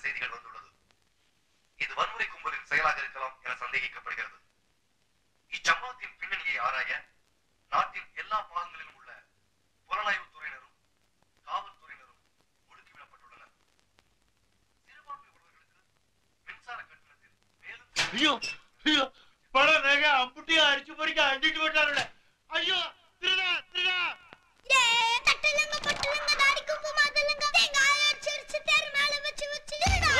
செய்திகள் வந்துள்ளது. இது வன்முறை கும்பலின் செயலாக இருக்கலாம் என சந்தேகிக்கப்படுகிறது. இச்சம்பவத்தின் பின்னணியை ஆராய நாட்டின் எல்லா பாகங்களிலும் உள்ள புலனாய்வு துறையினரும் காவல்துறையினரும் ஒடுக்கிவிடப்பட்டுள்ளனர். சிறுபான்மை உறவுகளுக்கு மின்சார கட்டணத்தில் மேலும் பல நகை அம்புட்டியா அடிச்சு பொறிக்க அண்டிட்டு போட்டாருல. ஐயோ திருடா திருடா தட்டலங்க பட்டலங்க தாடி குப்பு மாதலங்க தேங்காய் அடிச்சு தேர் மேல வச்சு வச்சு திருடா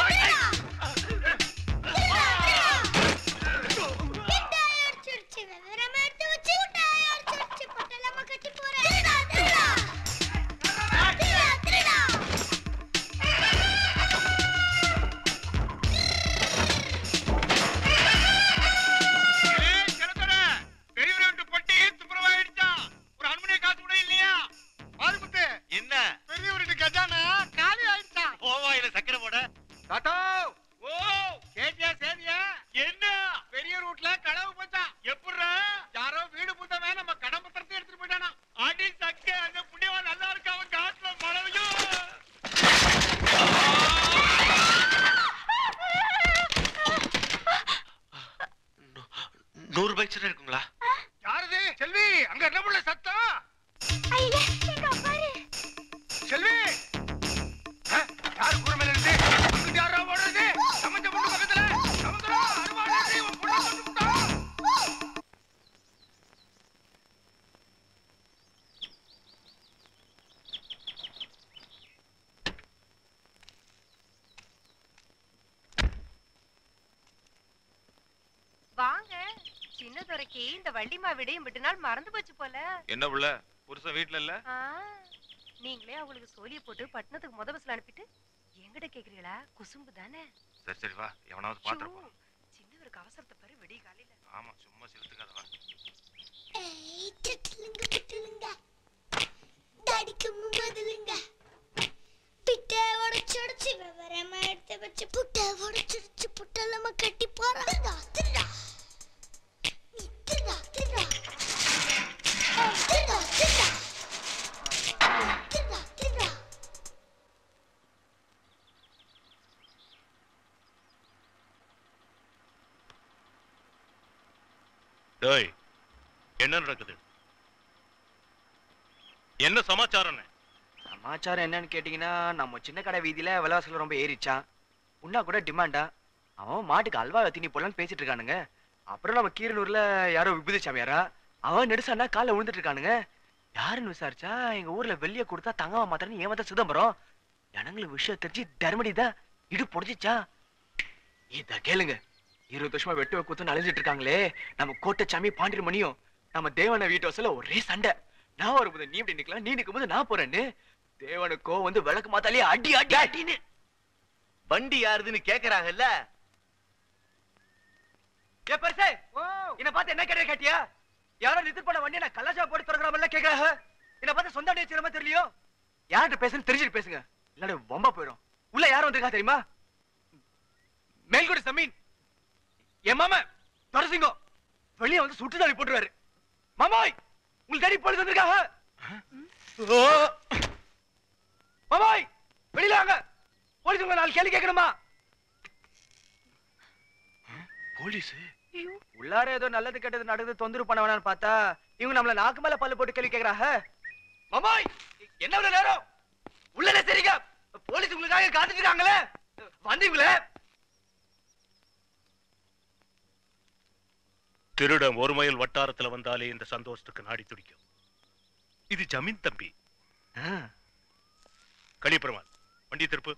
மிட்டாய் அடிச்சு வெவரம் எடுத்து வச்சு மிட்டாய் அடிச்சு பட்டலமா கட்டி போற திருடா திருடா திருடா திருடா இருக்குங்களா? யாரது? செல்வி, அங்க என்ன புள்ள சத்தம்? ஐயா எங்க பாரு செல்வி, யாரு கூற மேல இருந்து அங்க யாரோ ஓடுது? சமஞ்ச பொண்ணு பக்கத்துல சமந்தரா அருவாளே உன் பொண்ணு கொண்டுட்டா. வாங்க சின்னதுரைக்கு இந்த வள்ளிமா விடையும் விட்டு நாள் மறந்து போச்சு போல. என்ன புள்ள புருஷன் வீட்ல இல்ல? நீங்களே அவங்களுக்கு சோலிய போட்டு பட்டணத்துக்கு முத பஸ்ல அனுப்பிட்டு எங்கிட்ட கேக்குறீங்களா? குசும்பு தானே. சரி சரி வா, எவனாவது பாத்துறோம். சின்னவருக்கு அவசரத்தை பாரு, விடிய காலையில. ஆமா, சும்மா சிலுத்துக்காத வா. ஏய் தட்டலங்க பட்டலங்க தாடிக்கு மும்பதலங்க பிட்டை உடைச்சு வெவரமா எடுத்து வச்சு புட்டை உடைச்சு புட்டலமா கட்டி போறாங்க திருடா திருடா திருடா திருடா திருடா திருடா திருடா டேய், என்ன நடக்குது? என்ன சமாச்சாரம்? சமாச்சாரம் என்னன்னு கேட்டீங்கன்னா, நம்ம சின்ன கடை வீதியில விலைவாசிகள் ரொம்ப ஏறிச்சான். உன்னா கூட டிமாண்டா. அவன் மாட்டுக்கு அல்வா தீனி போடலான்னு பேசிட்டு இருக்கானுங்க. அப்புறம் நம்ம கீரனூர்ல யாரோ விபூதி சாமியாரா, அவன் நெடுசானா காலை விழுந்துட்டு இருக்கானுங்க. யாருன்னு விசாரிச்சா எங்க ஊர்ல வெள்ளிய கொடுத்தா தங்கமா மாத்திரன்னு ஏமாத்த சிதம்பரம். ஜனங்களுக்கு விஷயம் தெரிஞ்சு தர்மடிதான் இடு பொடிச்சா. இத கேளுங்க, 20 வருஷமா வெட்டுவ குத்து அழிஞ்சிட்டு இருக்காங்களே நம்ம கோட்டச்சாமி பாண்டியமணியும் நம்ம தேவன வீட்டு வாசல்ல ஒரே சண்டை. நான் வரும்போது நீ இப்படி நிக்கலாம், நீ நிற்கும் போது நான் போறேன்னு தேவனுக்கோ வந்து விளக்கு மாத்தாலே அடி அடி அடின்னு. வண்டி யாருதுன்னு கேக்குறாங்கல்ல. ஏ பெருசே, என்ன பார்த்து என்ன கேட்ட கேட்டியா? யாரோ நிறுத்து பண்ண வண்டியை நான் கலாச்சா போட்டு திறக்கிறாமல்ல கேட்கறாங்க. என்ன பார்த்து சொந்த வண்டியை வச்சிருமா தெரியலையோ? யார்கிட்ட பேசுன்னு தெரிஞ்சுட்டு பேசுங்க, இல்லாட வம்பா போயிடும். உள்ள யாரும் வந்திருக்கா தெரியுமா? மேல்குடி சமீன் என் மாமா துரசிங்கம் வெளியே வந்து சுட்டு தாடி போட்டுருவாரு. மாமாய் உங்களுக்கு தேடி போலீஸ் வந்திருக்காங்க. மாமாய் வெளியில வாங்க, போலீஸ் உங்களை 4 கேள்வி கேட்கணுமா? போலீஸ் உள்ளார ஏதோ நல்லது கெட்டது நடக்குது தொந்தரவு பண்ண வேணான்னு பார்த்தா இவங்க நம்மள நாக்கு மேல பல்லு போட்டு கேள்வி கேக்குறாங்க. மாமாய் என்ன இவ்வளவு நேரம் உள்ளே சரிங்க, போலீஸ் உங்களுக்காக காத்துட்டு இருக்காங்களே, வந்தீங்களே. திருடம் 1 மைல் வட்டாரத்துல வந்தாலே இந்த சந்தோஷத்துக்கு நாடி துடிக்கும். இது ஜமீன் தம்பி கலிபெருமாள். வண்டி திருப்பு.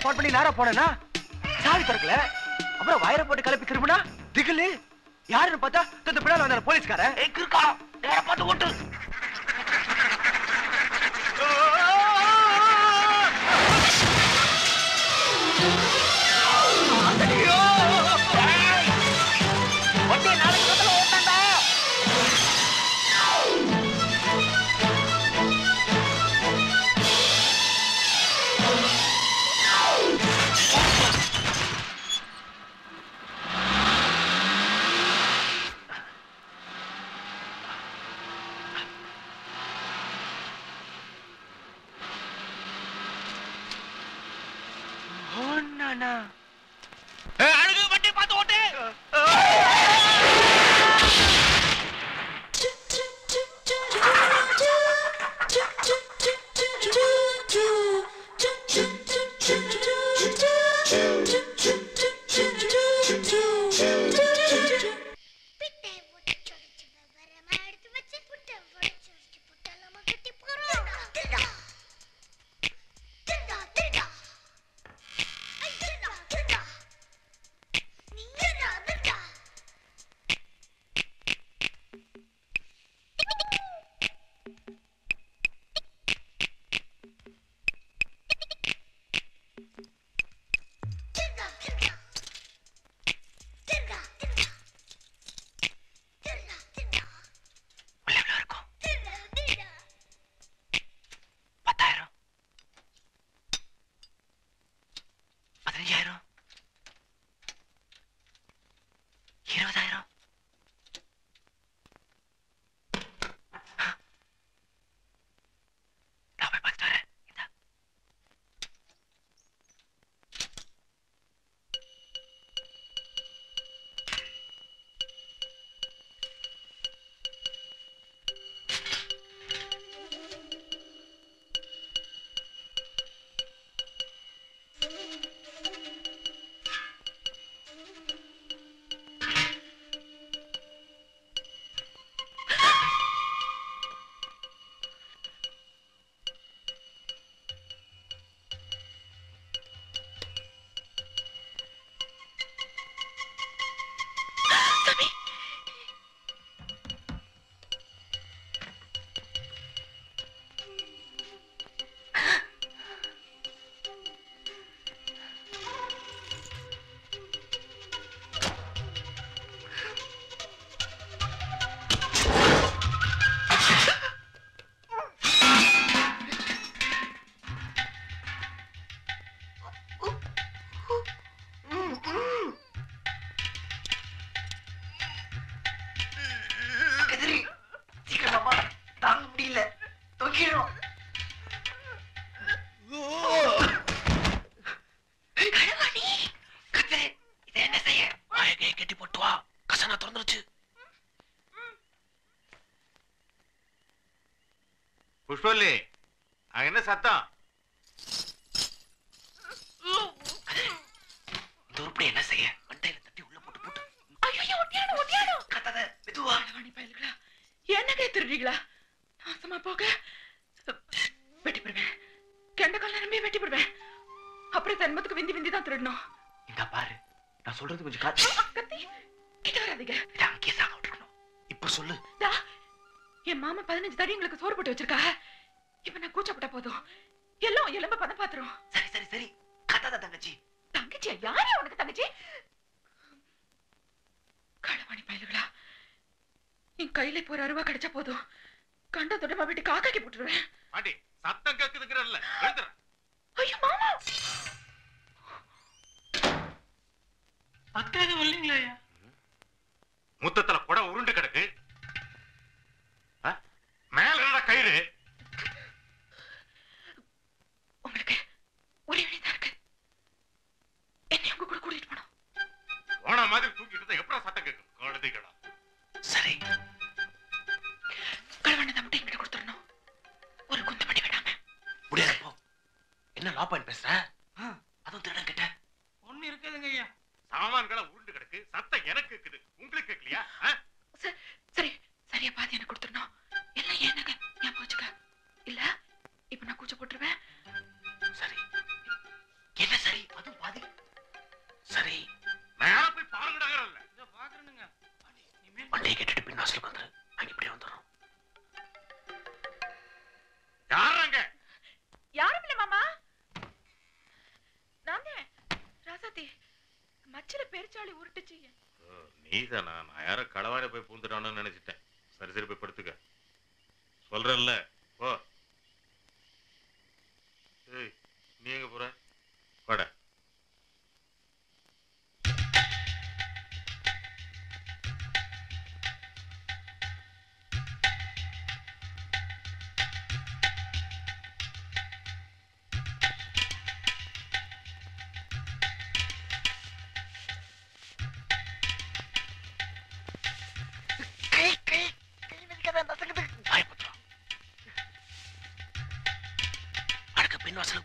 போன் பண்ணி நேரா போனேன்னா சாவி திறக்கல. அப்புறம் வயரை போட்டு கிளப்பி திரும்பினா திகிலு. யாருன்னு பார்த்தா இந்த பின்னால வந்த போலீஸ்காரன். இருக்கா நேரா பார்த்து ஓட்டு. அழகு வண்டி பார்த்து ஓட்டு. புஷ்பவல்லி, என்ன சத்தம்? இந்த உருப்படி என்ன செய்ய? மண்டையில தட்டி உள்ள போட்டு போட்டு. ஐயோ ஒட்டியானோ ஒட்டியானோ. கத்தாத மெதுவா. வாணி பயலுங்களா, என்ன கேத்துறீங்களா? நாசமா போக வெட்டி போடுவேன். கெண்ட கால நம்பி வெட்டி போடுவேன். அப்புறம் ஜென்மத்துக்கு விந்தி விந்தி தான் திருடணும். இந்த பாரு, நான் சொல்றது கொஞ்சம் காத்து. கத்தி கிட்ட வராதீங்க. அங்கேயே சாக விட்டுறணும். இப்ப சொல்லு. என் மாமா 15 தடி எங்களுக்கு சோறு போட்டு வச்சிருக்கா. இப்ப நான் கூச்சப்பட்ட போதும் எல்லாம் எலும்ப பதம் பாத்துரும். சரி சரி சரி, கத்தாத தங்கச்சி. தங்கச்சியா? யாரே உனக்கு தங்கச்சி? களவாணி பயலுகளா, என் கையில இப்போ 1 ரூபா கிடைச்சா போதும் கண்ட தொட்டமா விட்டு காக்காக்கி போட்டுருவேன். பாண்டி, சத்தம் கேக்குதுங்கறல்ல, எழுதுற. ஐயோ மாமா, அக்காது வரலீங்களா? முத்தத்துல கூட உருண்டு கிடக்கு. மேல என்ன கயிறு? உங்களுக்கு ஒரே வழிதான் இருக்கு. என்னை உங்க கூட கூட்டிட்டு போனோம். ஓனா மாதிரி தூக்கிட்டு எப்படா சத்தம் கேட்கும்? கழுதைகளா. சரி, களவாணி மட்டும் என்கிட்ட கொடுத்துடணும். ஒரு குந்த பண்ணி விடாம. முடியாது போ. என்ன லா பாயிண்ட் பேசுற? அதுவும் திருடன் கிட்ட ஒண்ணு இருக்குதுங்க ஐயா. சாமான்களை உருண்டு கிடக்கு, சத்தம் எனக்கு கேக்குது, உங்களுக்கு கேட்கலையா? சரி நீதானா? நான் யாரோ களவாரி போய் பூந்துட்டானு நினைச்சிட்டேன். சரி சரி போய் படுத்துக்க. சொல்றேன்ல போ. ஏய் நீ எங்க போற? வாடா.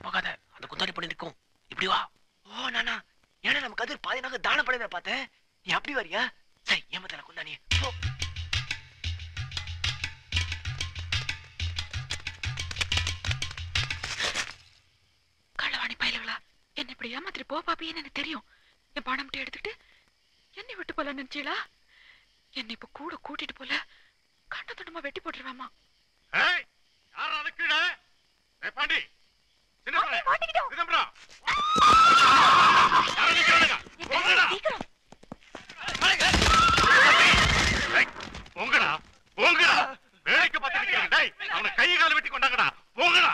போகாத, அந்த குந்தாடி பண்ணி நிற்கும். இப்படி வா. ஓ நானா, ஏன்னா நமக்கு அது பாதி நாங்க தானம் பண்ணி பார்த்தேன். நீ அப்படி வரியா? சரி ஏமாத்தல குந்தாடி. கள்ளவாணி பயலுகளா, என்ன இப்படி ஏமாத்திட்டு போ பாப்பின்னு எனக்கு தெரியும். என் பணம் மட்டும் எடுத்துட்டு என்னை விட்டு போல நினைச்சீங்களா? என்னை இப்ப கூட கூட்டிட்டு போல கண்ட துண்டமா வெட்டி போட்டுருவாமா. பாண்டி போங்கடா போங்கடா. வேலைக்கு பார்த்து அவனை கை கால வெட்டி கொண்டாங்கடா. போங்கடா.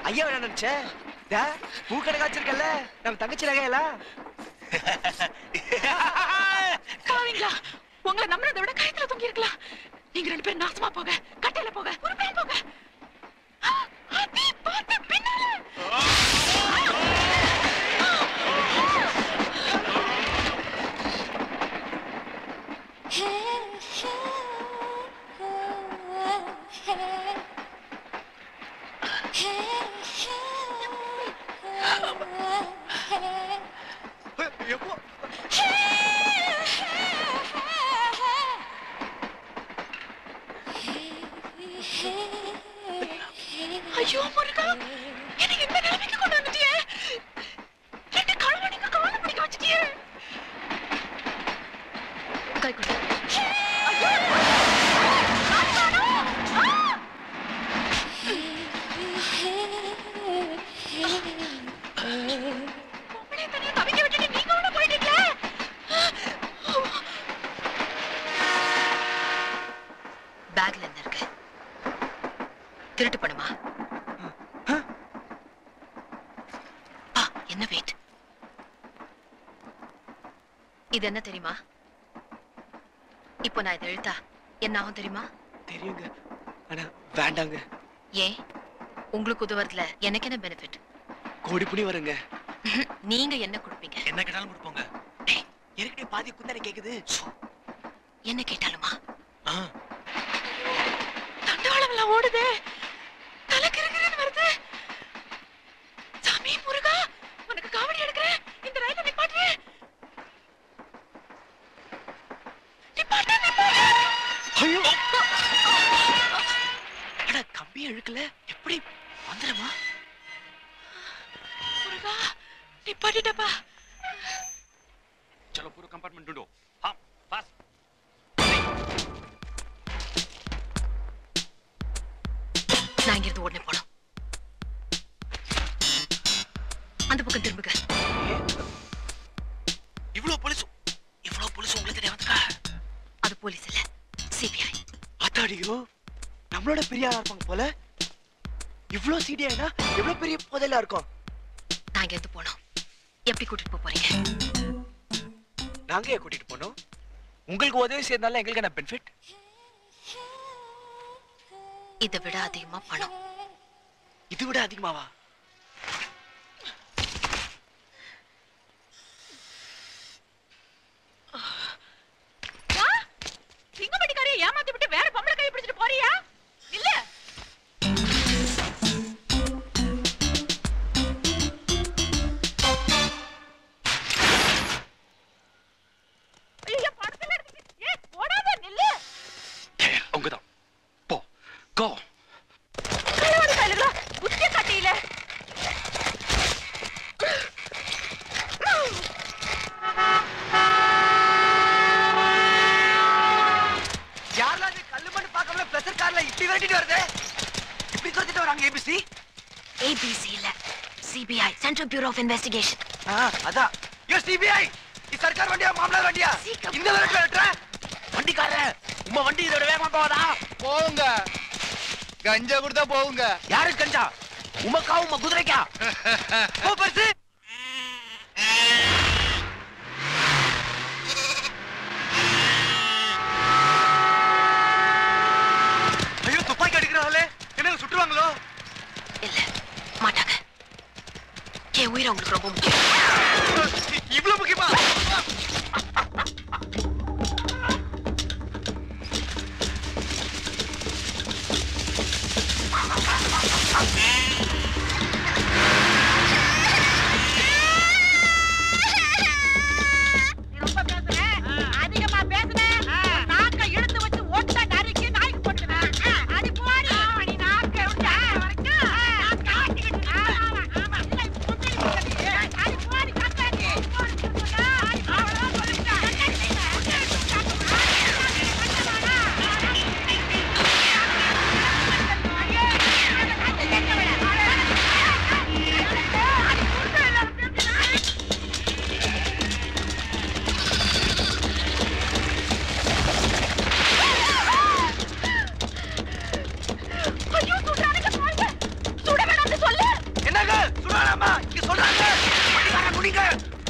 ஐயா என்ன நினைச்சே? பூக்கடை காய்ச்சிருக்கல நம்ம தங்கச்சி நகையலா? உங்களை நம்புறதை விட கழுத்துல தொங்கி இருக்கலாம். நீங்க ரெண்டு பேரும் நாசமா போக, கட்டையில போக, ஒரு பேர் போக. ஐயோ முருகா, எனக்கு இந்த நிலைமைக்கு கொண்டு வந்துட்டியே. ரெண்டு கழுவணிக்கு கால பிடிக்க வச்சிட்டியே. கை கொடு. உங்களே தனியா தவிக்க விட்டுட்டு நீங்க உள்ள போயிட்டீங்களே. பேக்ல என்ன இருக்கு? திருட்டு பணமா? என்ன வெயிட்? இது என்ன தெரியுமா? இப்போ நான் இதை எழுத்தா என்ன ஆகும் தெரியுமா? தெரியுங்க, ஆனா வேண்டாங்க. ஏன்? உங்களுக்கு உதவுறதுல எனக்கு என்ன பெனிஃபிட்? கோடி புனி வருங்க. நீங்க என்ன கொடுப்பீங்க? என்ன கேட்டாலும் கொடுப்போங்க. ஏற்கனவே பாதி குந்தாடி கேக்குது. என்ன கேட்டாலுமா? தண்டவாளம் எல்லாம் ஓடுதே, தலை கிறுகிறுன்னு வருது. சாமி முருகா, உனக்கு காவடி எடுக்கிறேன், இந்த ரயில நிப்பாட்டு. நிப்பாட்டு, நிப்பாட்டு. ஐயோ, அட கம்பி இழுக்கல, எப்படி வந்துடுமா? முருகா, நிப்பாட்டிட்டப்பா. चलो पूरा कंपार्टमेंट ढूंढो। हाँ फास्ट। நான் இங்கிருந்து உடனே போனோம். அந்த பக்கம் திரும்புங்க. இவ்வளவு போலீஸ் உங்களுக்கு தெரியாம இருக்கா? அது போலீஸ் இல்ல, சிபிஐ. அத்தாடியோ, நம்மளோட பெரிய ஆளா இருப்பாங்க போல. இவ்வளவு சிடிஐனா எவ்வளவு பெரிய போதையில இருக்கும். நான் இங்கிருந்து போனோம். எப்படி கூட்டிட்டு போறீங்க? நாங்க ஏன் கூட்டிட்டு போனோம்? உங்களுக்கு உதவி செய்யறதுனால எங்களுக்கு என்ன பெனிஃபிட்? இதை விட அதிகமா பணம். இது விட அதிகமாவா? சிங்கப்பட்டிக்காரியை ஏமாத்தி விட்டு வேற பொம்பளை கையை பிடிச்சிட்டு போறியா? இல்ல Go. கலவாடி கையில குத்திய கட்டியில. யாரெல்லாம் இது கல்லு மண்ணு பார்க்காம பிரஷர் கார்ல இப்படி விரட்டிட்டு வருது? இப்படி துரத்திட்டு வராங்க ஏபிசி? ஏபிசி இல்ல, CBI, central bureau of investigation. அதான். யோ சிபிஐ, இது சர்க்கார் வண்டியா மாமலா வண்டியா? இந்த விரட்டுற வண்டிக்காரர், உங்க வண்டி இதோட வேகமா போவாதா? போகுங்க, கஞ்சா கொடுத்தா போகுங்க. யாரு கஞ்சா? உமக்கா உம குதிரைக்கா? போ பர்சு. ஐயோ, துப்பாக்கி அடிக்கிறாங்களே, என்ன சுட்டுவாங்களோ? இல்ல, மாட்டாங்க. என் உயிரை உங்களுக்கு ரொம்ப முக்கியம். இவ்வளவு முக்கியமா?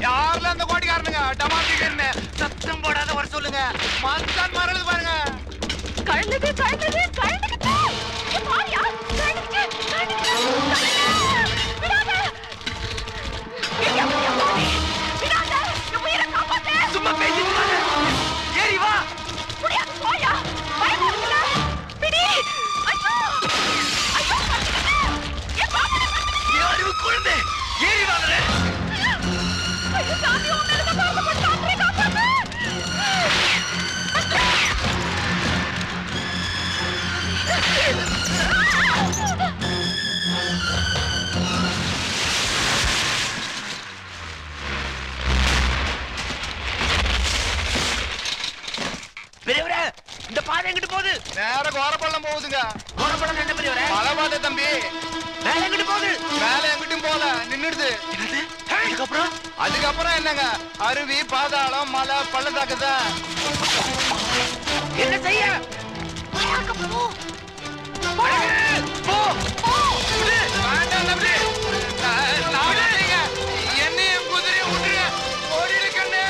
யாருல அந்த கோடிக்காரனுங்க டமாட்டிக்கிறன்னு சத்தம் போடாத வர சொல்லுங்க. மான்சான் மறந்து பாருங்க. கழுது கழுது கழுதுக்கு ஏ மாரியா கழுதுக்கு கழுதுக்கு விடாத ஏய் விடாத என் உயிரை காப்பாத்து. சும்மா பேசிட்டு இருக்காத. ஏறி வா. முடியாது போயா, பயமுறுத்தல. பிடி. ஐயோ ஐயோ ஏ பாப்பா நீ அறிவு குழந்தை, ஏறி வாங்கல. ஐயோ சாமி, உன்னால தான் பாப்பா காப்பாத்து. பெரியவரே, இந்த பாதை எங்கிட்டு போகுது? நேர கோரப்பள்ளம் போகுதுங்க. கோரப்பள்ளம் என்ன பெரியவரே? மலை பாதை தம்பி. மேல எங்கிட்டு போகுது? மேல எங்கிட்டும் போல நின்னுடுது. என்னது? அதுக்கப்புறம் அதுக்கப்புறம் என்னங்க, அருவி, பாதாளம், மலை, பள்ளத்தாக்கு தான். என்ன செய்ய? போ. போ. வேண்டாம் தம்பி. நான் இல்லைங்க. என்னையும் குதிரையும் விட்டுருங்க. ஓடிடு கண்ணு.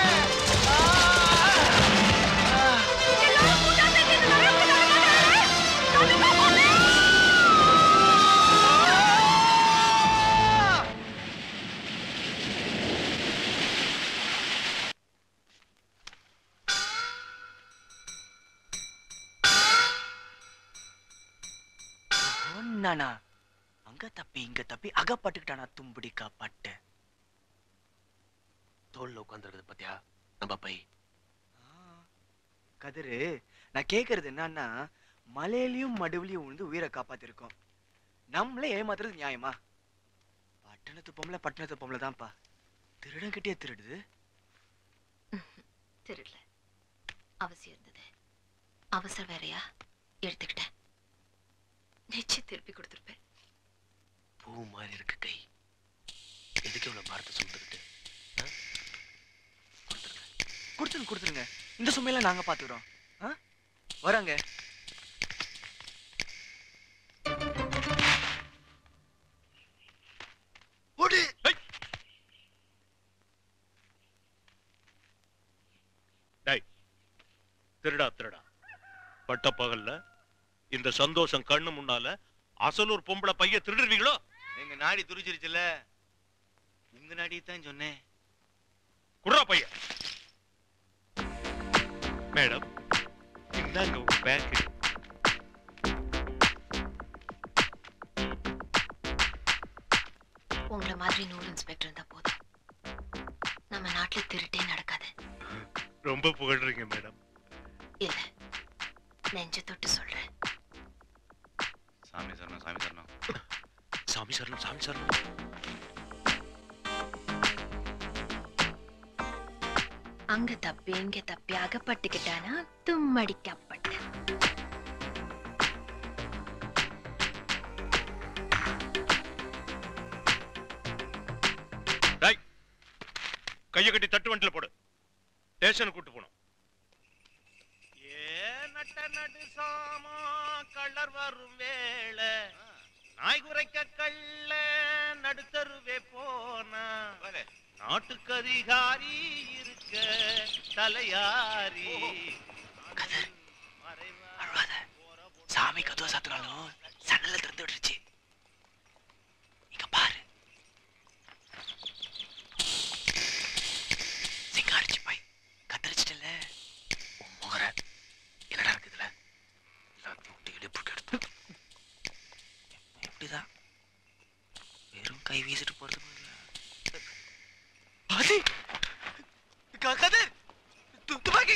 சொன்னானா அங்க தப்பி இங்க தப்பி அகப்பட்டுக்கிட்டானா தும்பிடிக்கா பட்டு. தோல்ல உட்கார்ந்துருக்குது பாத்தியா நம்ம பை. கதிரு, நான் கேக்குறது என்னன்னா, மலையிலயும் மடுவிலையும் விழுந்து உயிரை காப்பாத்திருக்கோம். நம்மளே ஏமாத்துறது நியாயமா? பட்டணத்து பொம்பளை தான்ப்பா. திருடன் கிட்டே திருடுது. திருடல, அவசியம் இருந்தது. அவசரம் வேறையா எடுத்துக்கிட்டேன். நிச்சயம் திருப்பி கொடுத்துருப்பேன். பூ மாதிரி இருக்கு கை. எதுக்கு இவ்வளவு பாரத்தை சுமந்துக்கிட்டு? கொடுத்துருங்க. இந்த சுமையெல்லாம் நாங்க பாத்துக்கிறோம். வராங்க. திருடா பட்ட பகல்ல இந்த சந்தோஷம் கண்ணு முன்னால அசலூர் பொம்பளை பைய திருடுவீங்களோ? எங்க நாடி துரிச்சிருச்சுல, உங்க நாடியத்தான் சொன்னேன். குடுறா பைய. மேடம், இந்தாங்க உங்க பேங்க். உங்களை மாதிரி 100 இன்ஸ்பெக்டர் இருந்தா போதும். நம்ம நாட்டுல திருட்டே நடக்காது. ரொம்ப புகழ்றீங்க மேடம். இல்ல, நெஞ்ச தொட்டு சொல்றேன். சாமி சரணம். சாமி சரணம். அங்க தப்பி இங்க தப்பி அகப்பட்டுக்கிட்டானா தும்மடிக்கப்பட்ட. கையை கட்டி தட்டு வண்டில போடு. ஸ்டேஷன் கூட்டு போனோம். நடு சாமா கள்ளர் வரும் வேளை நாய் குறைக்க கள்ள நடுத்தருவே போனா நாட்டுக்கு அதிகாரி இருக்க தலையாரி. சாமி கதவை சாத்தினாலும் சன்னல திறந்து விட்டுருச்சு. இங்க பாரு, சிங்காரிச்சு போய் கத்தரிச்சிட்டல. முகர என்னடா இருக்குதுல? எல்லாத்தையும் விட்டு இடுப்புக்கு எடுத்து இப்படிதான் வெறும் கை வீசிட்டு போறது. கதிர், துப்பாக்கி.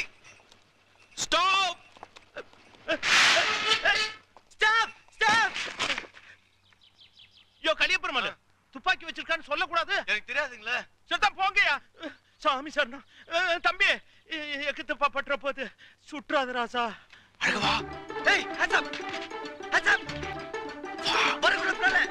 ஸ்டாப். கலியப்பெருமாள் துப்பாக்கி வச்சிருக்கான்னு சொல்லக்கூடாது. எனக்கு தெரியாதுங்களே. சரிதான் போங்கயா. சாமி சரணா. தம்பி, எக்கு பற்ற போது சுற்றாத ராசா. அழகவா. ஏய், ஹேட்ஸ் அப். வரக்கூடாது.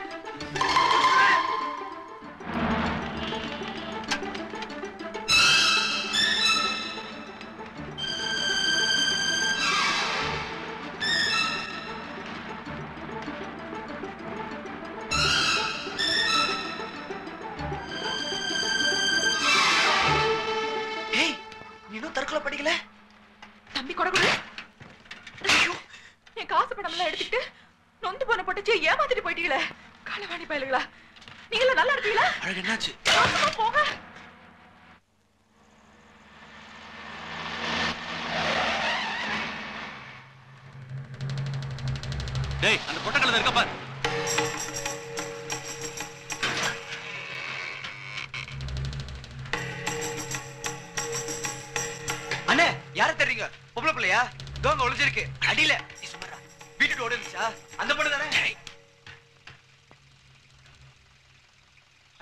தற்கொலை படிக்கல தம்பி கொடகுடு. ஐயோ, என் காசு பணம்லாம் எடுத்துட்டு நொந்து போன பட்டுச்சு ஏமாத்திட்டு போயிட்டீங்களே காலவாணி பயலுங்களா. நீங்கள நல்லா இருக்கீங்களா? அழகு என்னாச்சு? போங்க. டேய், அந்த பொட்டக்கல்ல இருக்க பாரு. அண்ணே, யார தெரியுங்க? பொம்பளை பிள்ளையா? தோங்க ஒளிஞ்சிருக்கு அடியில. வீட்டுக்கு ஓடுச்சா? அந்த பொண்ணு தானே?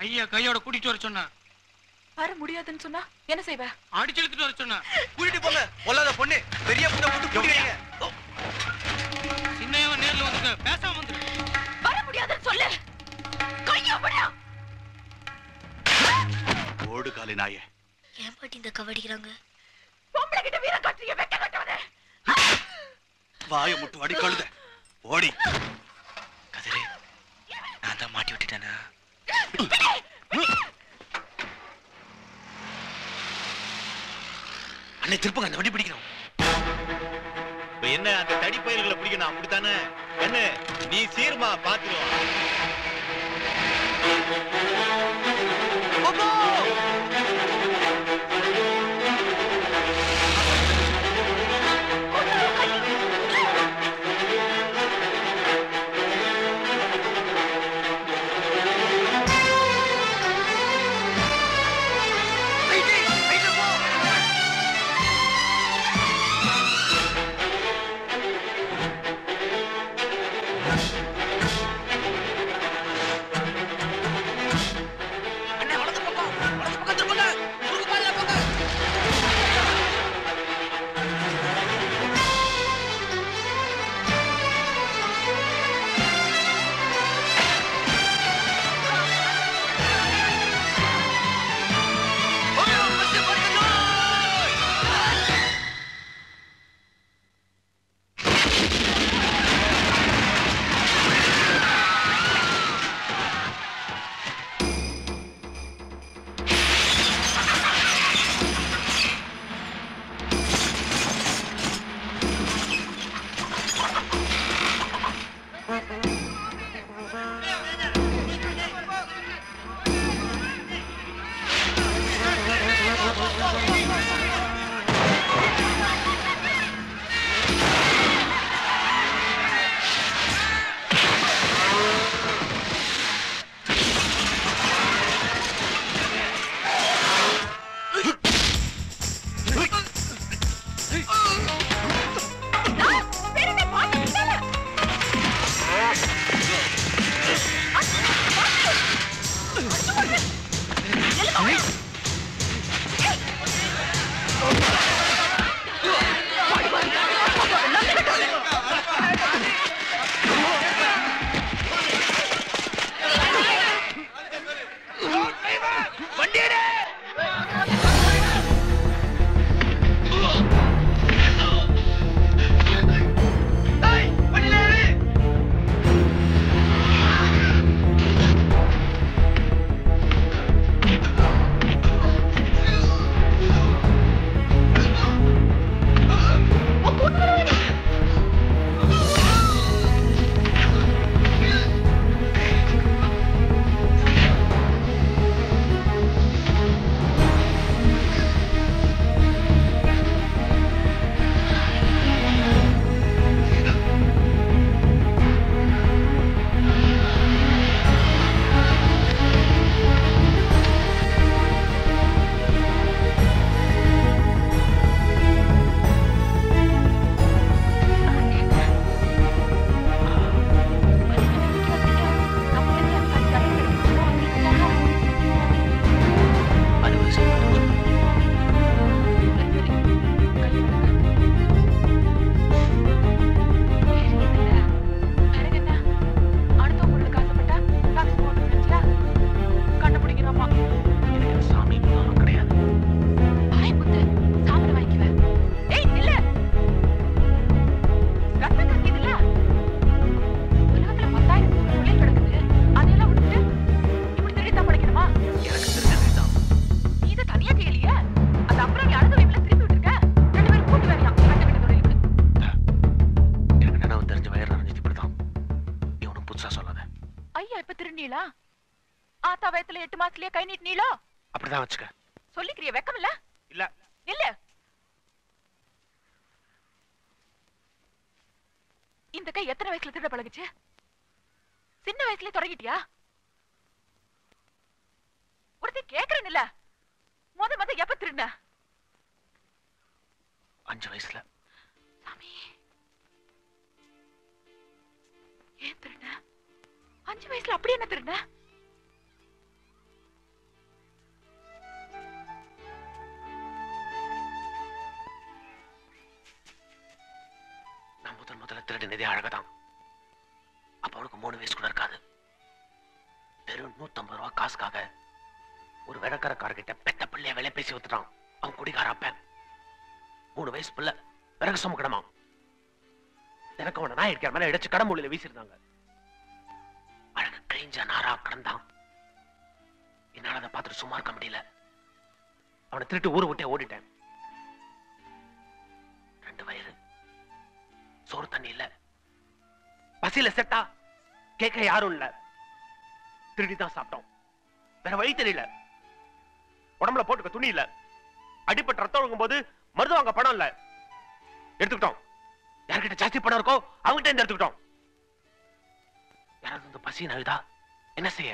ஐயா கையோட கூட்டிட்டு வர சொன்னா. வர முடியாதுன்னு சொன்னா என்ன செய்வ? அடிச்சு இழுத்துட்டு வர சொன்னா. கூட்டிட்டு போங்க. பொல்லாத பொண்ணு. பெரிய பொண்ணை கூட்டி கூட்டிடுங்க. சின்னையவ நேர்ல வந்துங்க. பேசாம வந்துரு. வர முடியாதுன்னு சொல்லு. கைய விடு. ஓடு காலி நாயே. ஏன் பாட்டி இந்த கவடிக்கிறாங்க? பொம்பளை கிட்ட வீர காட்டுறீங்க, வெக்க கட்டவனே. வாயை முட்டு அடி கழுத. ஓடி. கதிரே, நான் தான் மாட்டி விட்டுட்டேனா? அண்ணே, திருப்பங்க, அந்த வண்டி பிடிக்கணும். என்ன அந்த தடி பயிர்களை பிடிக்கணும் அப்படித்தானே? என்ன நீ சீர்மா பாத்துருவோம். திருநீளா ஆத்தா வயத்துல 8 மாசத்துலயே கை நீட்டினீளோ? அப்படிதான் வச்சுக்க. சொல்லிக்கிறிய வெக்கம் இல்ல? இல்ல இல்ல. இந்த கை எத்தனை வயசுல திருட பழகுச்சு? சின்ன வயசுலயே தொடங்கிட்டியா? ஒருத்தி கேக்குறேன் இல்ல, முத எப்ப திருட? 5 வயசுல. சாமி, ஏன் திருட? 5 வயசுல அப்படி என்ன திருட? நான் முதல்ல திருடினதே அழகதான். அப்ப அவனுக்கு 3 வயசு கூட இருக்காது. வெறும் 150 ரூபாய் காசுக்காக ஒரு வேலைக்காரக்காரர்கிட்ட பெத்த பிள்ளைய விலை பேசி வந்துட்டான். அவன் குடிக்கார அப்ப 3 வயசு பிள்ளை விறகு சுமக்கணுமா. எனக்கு அவனை நான் இருக்கிற மேல இடிச்சு கடமூலியில வீசிருந்தாங்க. அழகு கிழிஞ்ச நாரா கிடந்தான். என்னால அதை பார்த்துட்டு சும்மா இருக்க முடியல. அவனை திருட்டு ஊரு விட்டே ஓடிட்டேன். 2 வயது, சோறு தண்ணி இல்ல, பசியில செட்டா கேட்க யாரும் இல்ல. திருடிதான் சாப்பிட்டோம். வேற வழி தெரியல. உடம்புல போட்டுக்க துணி இல்ல. அடிப்பட்டு ரத்தம் ஒழுங்கும் போது மருந்து வாங்க பணம் இல்ல. எடுத்துக்கிட்டோம். யார்கிட்ட ஜாஸ்தி பணம் இருக்கோ அவங்ககிட்ட இருந்து எடுத்துக்கிட்டோம். யாராவது இந்த பசி நழுதா என்ன செய்ய?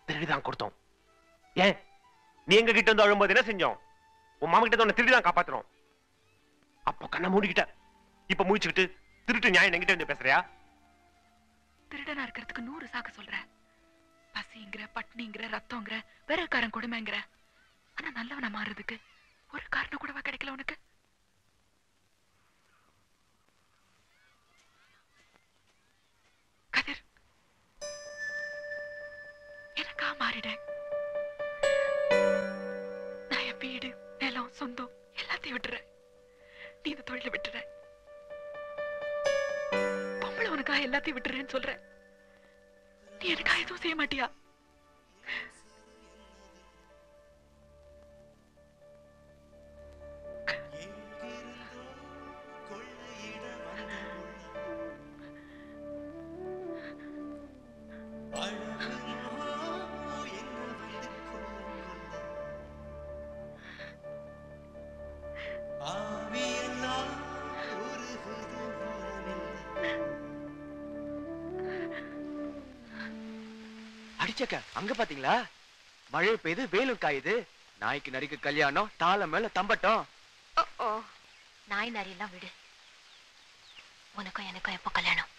திருடிதான் கொடுத்தோம். ஏன் நீ எங்க கிட்ட வந்து அழும்போது என்ன செஞ்சோம்? உன் மாமா கிட்ட உன்னை திருடிதான் காப்பாத்துறோம். அப்போ கண்ணை மூடிக்கிட்ட, இப்ப முடிச்சுக்கிட்டு திருட்டு நியாயம் என்கிட்ட வந்து பேசுறியா? திருடனா இருக்கிறதுக்கு 100 சாக்கு சொல்ற. பசிங்கிற, பட்னிங்கிற, ரத்தம்ங்கிற, விறகுக்காரன் கொடுமைங்கிற. ஆனா நல்லவனா மாறுறதுக்கு ஒரு காரணம் கூடவா கிடைக்கல உனக்கு? கதிர், எனக்கா மாறிட. நான் என் வீடு, நிலம், சொந்தம் எல்லாத்தையும் விட்டுறேன். நீ இந்த தொழில விட்டுற. பொம்பளை உனக்கா எல்லாத்தையும் விட்டுறேன்னு சொல்ற. நீ எனக்கா எதுவும் செய்ய மாட்டியா? அடிச்சக்க அங்க பாத்தீங்களா? மழை பெய்து, வேலும் காயுது. நாய்க்கு நரிக்கு கல்யாணம், தாளம் மேல தம்பட்டம். நாய் நரியெல்லாம் விடு. உனக்கும் எனக்கும் எப்போ கல்யாணம்?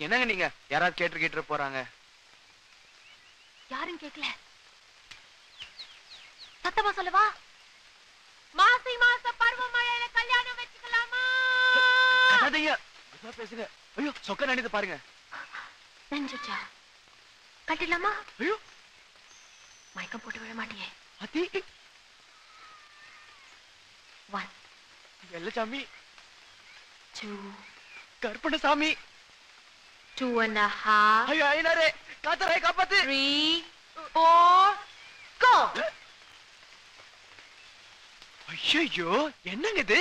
என்னங்க நீங்க? யாராவது கேட்டு போறாங்க. யாரும் கேட்கல. சத்தமா சொல்லவா? மாசி மாச பருவமழையில கல்யாணம் வச்சுக்கலாமா? பேசுங்க. ஐயோ, சொக்க நடித்து பாருங்க. நெஞ்சுச்சா கட்டிடலாமா? ஐயோ, மயக்கம் போட்டு விட மாட்டியே? அத்தி 1 வெள்ளச்சாமி, 2 கற்பனசாமி, 2.5. ஐயோ ஐயனாரே, காத்தராய் காப்பாத்து. 3 4 go. ஐயோ, என்னங்க இது?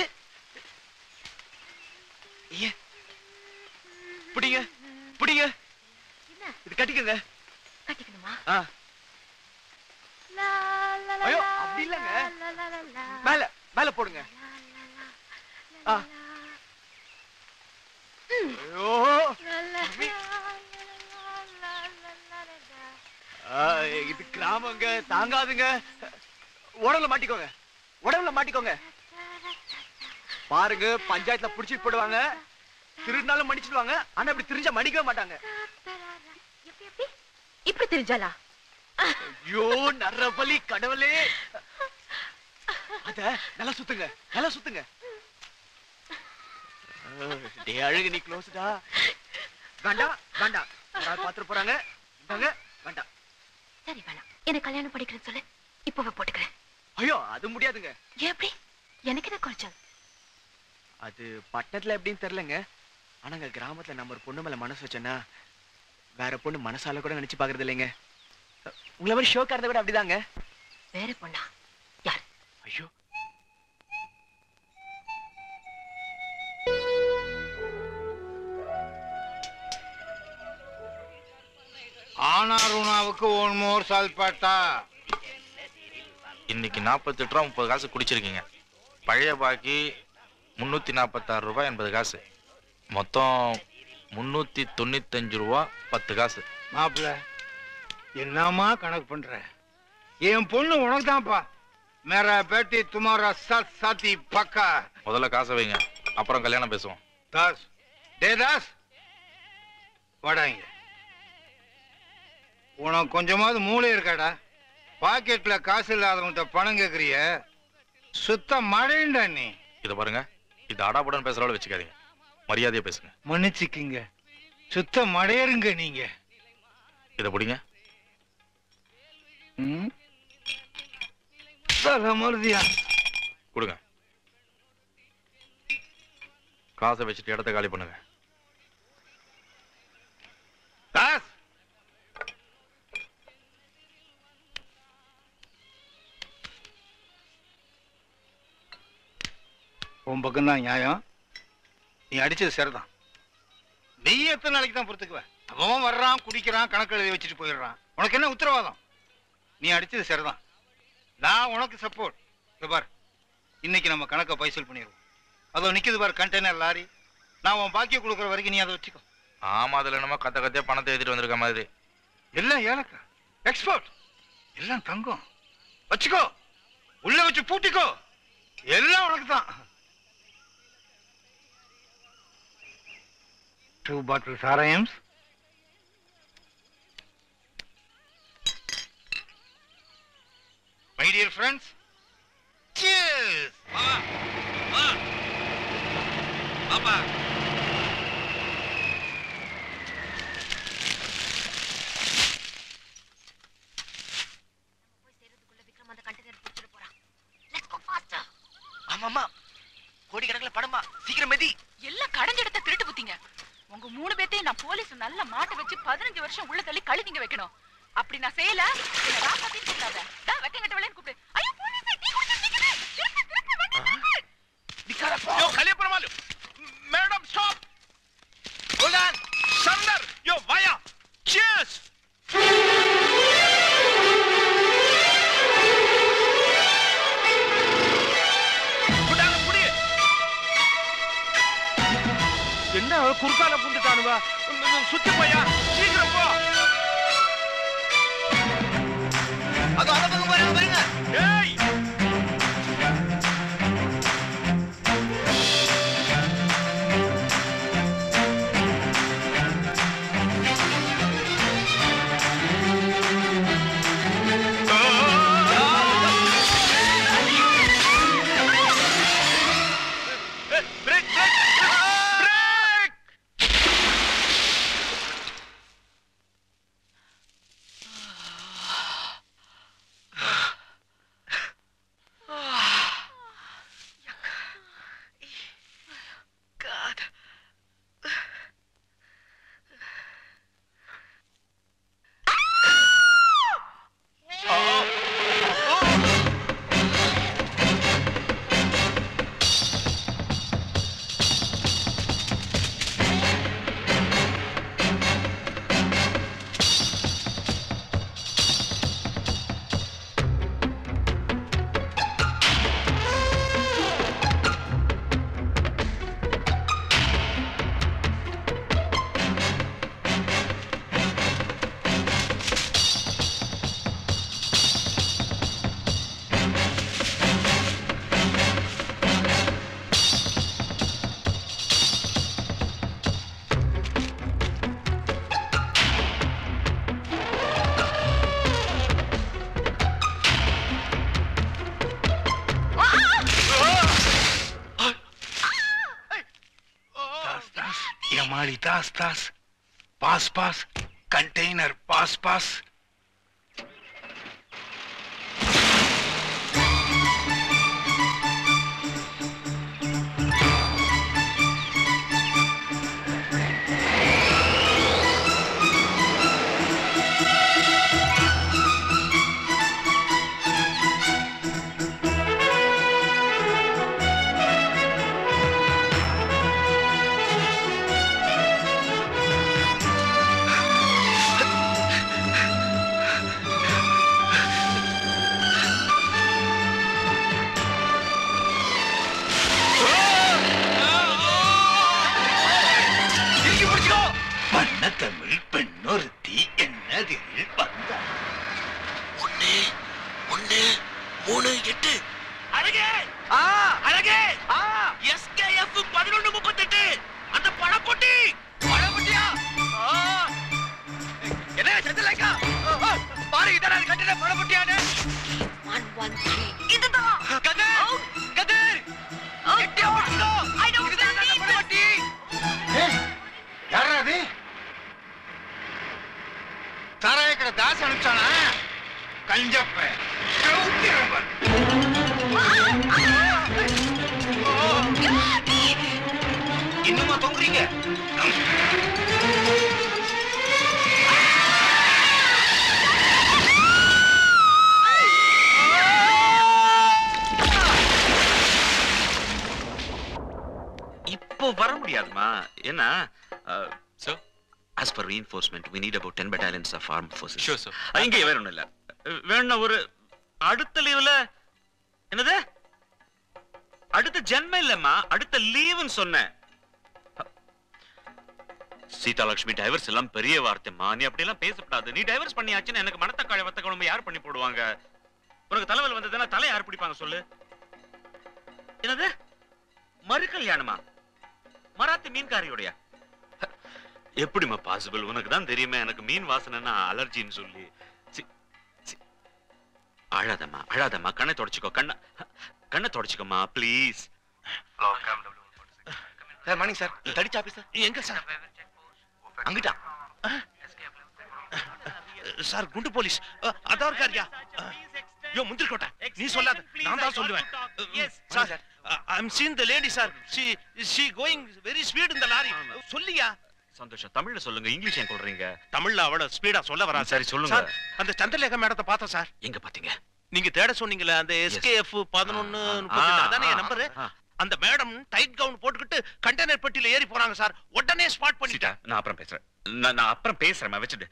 புடிங்க புடிங்க. என்ன இது கட்டிக்கங்க. கட்டிக்கணுமா? ஐயோ, அப்படி இல்லங்க. மேல மேல போடுங்க. ஐயோ, இது கிராமங்க, தாங்காதுங்க. உடம்புல மாட்டிக்கோங்க, உடம்புல மாட்டிக்கோங்க. பாருங்க, பஞ்சாயத்துல புடிச்சிட்டு போடுவாங்க. திருடினாலும் மன்னிச்சிடுவாங்க. ஆனா இப்படி திரிஞ்சா மன்னிக்கவே மாட்டாங்க. இப்படி தெரிஞ்சாலா? ஐயோ, நரபலி கடவுளே. அத நல்லா சுத்துங்க, நல்லா சுத்துங்க. டே அழகு, நீ க்ளோஸ்டா. வேண்டாம் வேண்டாம், யாராவது பாத்துட்டு போறாங்க. வேண்டாம். சரி வேணாம், எனக்கு கல்யாணம் படிக்கிறேன்னு சொல்லு, இப்பவே போட்டுக்கிறேன். ஐயோ, அது முடியாதுங்க. ஏன் எப்படி? எனக்கு என்ன குறைச்சல்? அது பட்டணத்துல எப்படின்னு தெரியலங்க. ஆனாங்க கிராமத்துல நம்ம ஒரு பொண்ணு மேல மனசு வச்சோன்னா வேற பொண்ணு மனசால கூட நினைச்சு பாக்குறது இல்லைங்க. உங்களை மாதிரி ஷோக்கா இருந்த கூட அப்படிதாங்க. வேற பொண்ணா? யார்? ஐயோ, ஆனாருணாவுக்கு ஒன் மோர் சால்பாட்டா. இன்னைக்கு 48 ரூபா 30 காசு குடிச்சிருக்கீங்க. பழைய பாக்கி 346 ரூபாய் 80 காசு. மொத்தம் 395 ரூபா 10 காசு. மாப்பிள்ள என்னமா கணக்கு பண்ற? என் பொண்ணு உனக்கு தான்ப்பா. மேரா பேட்டி துமாரா சாத் சாத்தி பக்கா. முதல்ல காசை வைங்க, அப்புறம் கல்யாணம் பேசுவோம். தாஸ், டே தாஸ், வாடாங்க. உனக்கு கொஞ்சமாவது மூளை இருக்காடா? பாக்கெட்ல காசு இல்லாதவங்கிட்ட பணம் கேட்கறிய? சுத்த மழைண்டா நீ. இதை பாருங்க, இது அடாபுடன் பேசுறாலும் வச்சுக்காதீங்க, மரியாதையா பேசுங்க. மன்னிச்சுக்கிங்க, சுத்த மடையருங்க நீங்க. இதை பிடிங்க. மருதியா கொடுங்க. காசை வச்சுட்டு இடத்த காலி பண்ணுங்க. தாஸ், உன் பக்கம்தான் நியாயம். நீ அடிச்சது சரிதான். நீ எத்தனை நாளைக்கு தான் பொறுத்துக்குவ? அவன் வர்றான், குடிக்கிறான், கணக்கு எழுதி வச்சுட்டு போயிடுறான். உனக்கு என்ன உத்தரவாதம்? நீ அடிச்சது சரிதான். நான் உனக்கு சப்போர்ட். பார், இன்னைக்கு நம்ம கணக்கை பைசல் பண்ணிடுவோம். அதோ நிக்குது பார் கண்டெய்னர் லாரி. நான் உன் பாக்கிய கொடுக்குற வரைக்கும் நீ அதை வச்சுக்கோ. ஆமா, அதுல என்னமோ கத்த கத்தையா பணத்தை எழுதிட்டு வந்திருக்க மாதிரி. எல்லாம் ஏலக்கா, எக்ஸ்போர்ட், எல்லாம் தங்கம். வச்சுக்கோ, உள்ள வச்சு பூட்டிக்கோ, எல்லாம் உனக்கு தான். 2 bottles RIMs. My dear friends, cheers! Papa. ஆமாமா, கோடி கணக்குல பணமா, சீக்கிரம் மெதி. எல்லாம் கடைஞ்செடுத்த திருட்டு புத்திங்க. உங்க 3 பேத்தையும் நான் போலீஸ் நல்ல மாட்ட வச்சு 15 வருஷம் உள்ள தள்ளி கழுதிங்க வைக்கணும். அப்படி நான் செய்யல, என்ன ராசாத்தின்னு சொல்லாத. டா வெக்கங்கட்ட வேலைன்னு கூப்பிடு. ஐயோ போலீஸ், டீ குடிச்சு நிக்குது. திருட்டு. Yo, Kaliparamal. Madam, stop. Hold on. Surrender. Yo, Vaya. Cheers. என்ன குறுக்கால புந்துட்டானுவா? சுத்தி போயா, சீக்கிரம் போ. அது அந்த பக்கம் பாருங்க. ஏய், Tas, pass, container, pass. காசு அனுப்பிச்சானா கஞ்சப்ப இன்னுமா தொங்குறீங்க? இப்போ வர முடியாதுமா. ஏன்னா sir, as per reinforcement we need about 10 battalions of armed forces. Sure sir. இங்கே வேற ஒண்ணும் இல்ல. வேணா ஒரு அடுத்த லீவ்ல என்னது? அடுத்த ஜென்ம இல்லம்மா, அடுத்த லீவ்னு சொன்னேன். சீதாலட்சுமி டைவர்ஸ் எல்லாம் பெரிய வார்த்தைமா. நீ அப்படி எல்லாம் பேசப்படாது. நீ டைவர்ஸ் பண்ணியாச்சுன்னா எனக்கு மணத்தக்காளி வத்த குழம்பு யார் பண்ணி போடுவாங்க? உனக்கு தலைவல் வந்ததுன்னா தலை யார் பிடிப்பாங்க சொல்லு? என்னது மறு கல்யாணமா? மராத்தி மீன்காரியோடைய? எப்படிமா பாசிபிள்? உனக்கு தான் தெரியுமே எனக்கு மீன் வாசனைன்னா அலர்ஜின்னு சொல்லி. அழாதம்மா அழாதம்மா. கண்ணை தொடச்சிக்கோ. கண்ணை தொடச்சிக்கோமா ப்ளீஸ். Sir morning sir. தடிச்ச ஆபீசர் எங்க சார்? அங்கிட்டா சார் குண்டு போலீஸ் அதான் இருக்காரியா? யோ முந்திரிக்கோட்டை நீ சொல்லாத, நான் தான் சொல்லுவேன். Sir I'm seeing the lady sir. She going very speed in the lorry. சொல்லியா? சந்தோஷம். தமிழ்ல சொல்லுங்க. இங்கிலீஷ் ஏன் சொல்றீங்க? தமிழ்ல அவ்வளவு ஸ்பீடா சொல்ல வரா. சரி சொல்லுங்க. சார் அந்த சந்திரலேகா மேடத்தை பார்த்தா சார். எங்க பாத்தீங்க? நீங்க தேட சொன்னீங்கல அந்த SKF 1138 அதானே நம்பர். அந்த மேடம் டைட் கவுன் போட்டுக்கிட்டு கண்டெய்னர் பெட்டில ஏறி போறாங்க சார். உடனே ஸ்பாட் பண்ணிட்டேன். நான் அப்புறம் பேசுறேன். நான் அப்புறம் பேசுறேன். வச்சிட்டு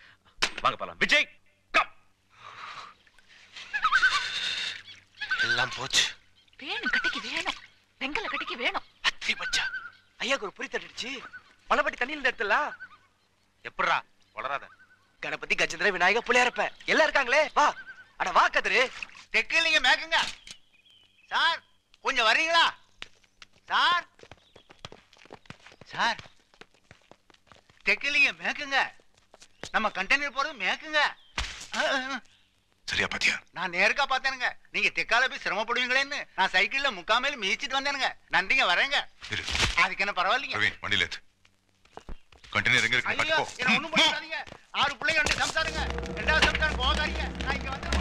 வாங்க போலாம். விஜய் கம். எல்லாம் போச்சு. வேணும் கட்டிக்கு வேணும். வெங்கல கட்டிக்கு வேணும். அத்தி மச்சா. ஐயாக்கு ஒரு புரி தட்டிடுச்சு. பலபடி தண்ணியில எடுத்துலாம். எப்பறா வளராத. கணபதி கஜேந்திர விநாயக புள்ளையாரப்ப எல்லாம் இருக்காங்களே. வா. அட வா கதிரு. தெக்கலிங்க மேக்குங்க. சார் கொஞ்சம் வரீங்களா? சார் சார் தெக்கலிங்க மேக்குங்க. நம்ம கண்டெய்னர் போறது மேக்குங்க. சரியா பாத்தியா? நான் நேருக்கா பார்த்தேனுங்க. நீங்க தெக்கால போய் சிரமப்படுவீங்களேன்னு நான் சைக்கிள்ல முக்காமேல மீச்சிட்டு வந்தேனுங்க. நன்றிங்க வரேங்க. அதுக்கு என்ன பரவாயில்லைங்க. ரவி வண்டியில ஏத்து. கண்டெய்னர் எங்க இருக்கு ஐயோ பாத்துக்கோ. என்ன ஒண்ணும் பண்ணாதீங்க. 6 பிள்ளைங்க வந்து சம்சாருங்க. ரெண்டாவது சம்சாரம் போகாதீங்க. நான் இங்க வந்தேன்.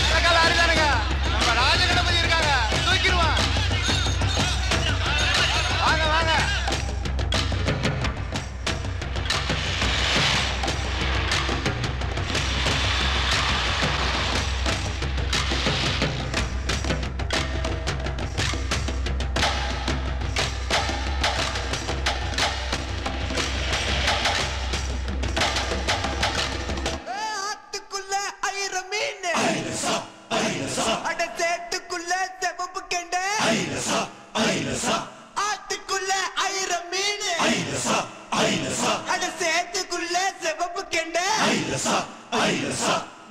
கலகால ஆறுதானுங்க. நம்ம ராஜகணபதி இருக்காங்க. தூக்கிடுவான். வாங்க வாங்க.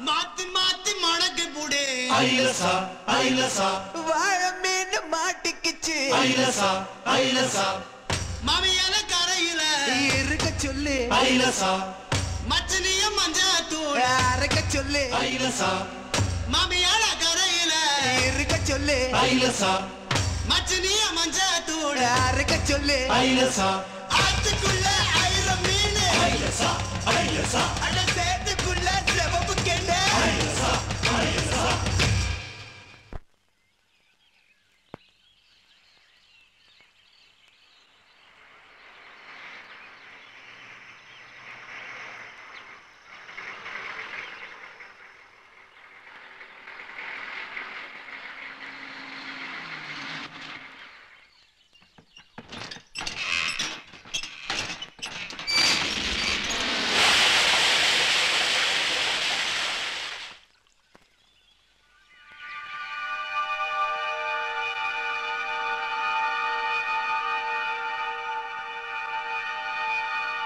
மாத்தி மாத்தி மணக்கு புடே ஐலசா ஐலசா வாழ மீன் மாட்டிக்கிச்சு ஐலசா ஐலசா மாமியால கரையில இருக்க சொல்லு ஐலசா மச்சனிய மஞ்சாத்தூள் அரைக்க சொல்லு ஐலசா மாமியால கரையில இருக்க சொல்லு ஐலசா மச்சனிய மஞ்சாத்தூள் அரைக்க சொல்லு ஐலசா ஆத்துக்குள்ள ஆயிரம் மீன் ஐலசா ஐலசா அட சேத்துக்குள்ள செவப்பு கெண்ட ஐலசா ஐலசா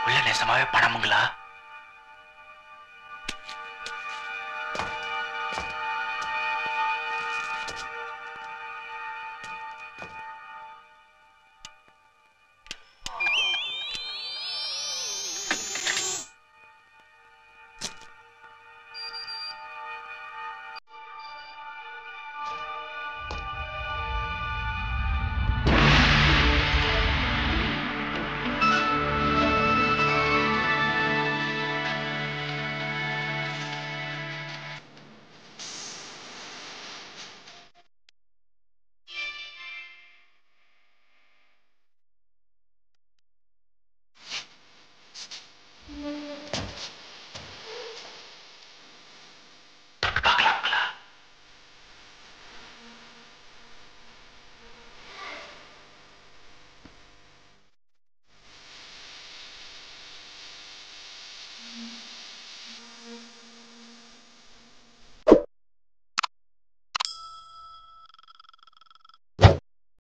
உள்ள நேசமாவே பணமுங்களா?